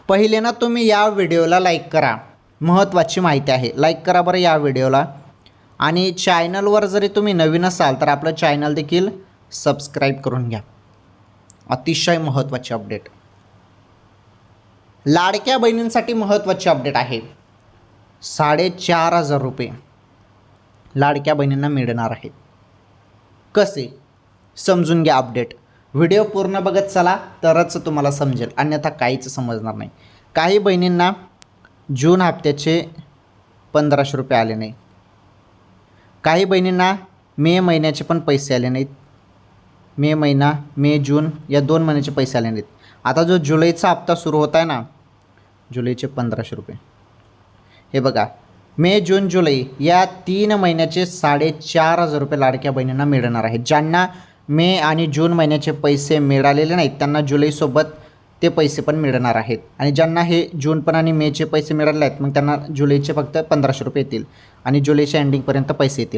पहिले ना तुम्ही या व्हिडिओला लाईक करा, महत्त्वाची माहिती आहे. लाईक करा बरं या व्हिडिओला. आणि चॅनलवर जरी तुम्ही नवीन असाल तर आपलं चॅनल देखील सबस्क्राईब करून घ्या. अतिशय महत्त्वाची अपडेट, लाडक्या बहिणींसाठी महत्त्वाची अपडेट आहे. 4,500 रुपये लाडक्या बहिणींना मिळणार आहेत. कसे समजून घ्या अपडेट. व्हिडिओ पूर्ण बघत चला तरच तुम्हाला समजेल, अन्यथा काहीच समजणार नाही. काही बहिणींना जून हप्त्याचे 1,500 रुपये आले नाही. काही बहिणींना मे महिन्याचे पण पैसे आले नाहीत. मे महिना, मे जून या 2 महिन्याचे पैसे आले नाहीत. आता जो जुलैचा हप्ता सुरू होत आहे ना, जुलैचे 1,500 रुपये, हे बघा, मे जून जुलै या 3 महिन्याचे 4,500 रुपये लाडक्या बहिणींना मिळणार आहेत. ज्यांना मे आणि जून महिन्याचे पैसे मिळालेले नाहीत त्यांना जुलैसोबत ते पैसे पण मिळणार आहेत. आणि ज्यांना हे जून पण आणि मेचे पैसे मिळाले आहेत मग त्यांना जुलैचे फक्त 1,500 रुपये येतील आणि जुलैच्या एंडिंगपर्यंत पैसे येतील.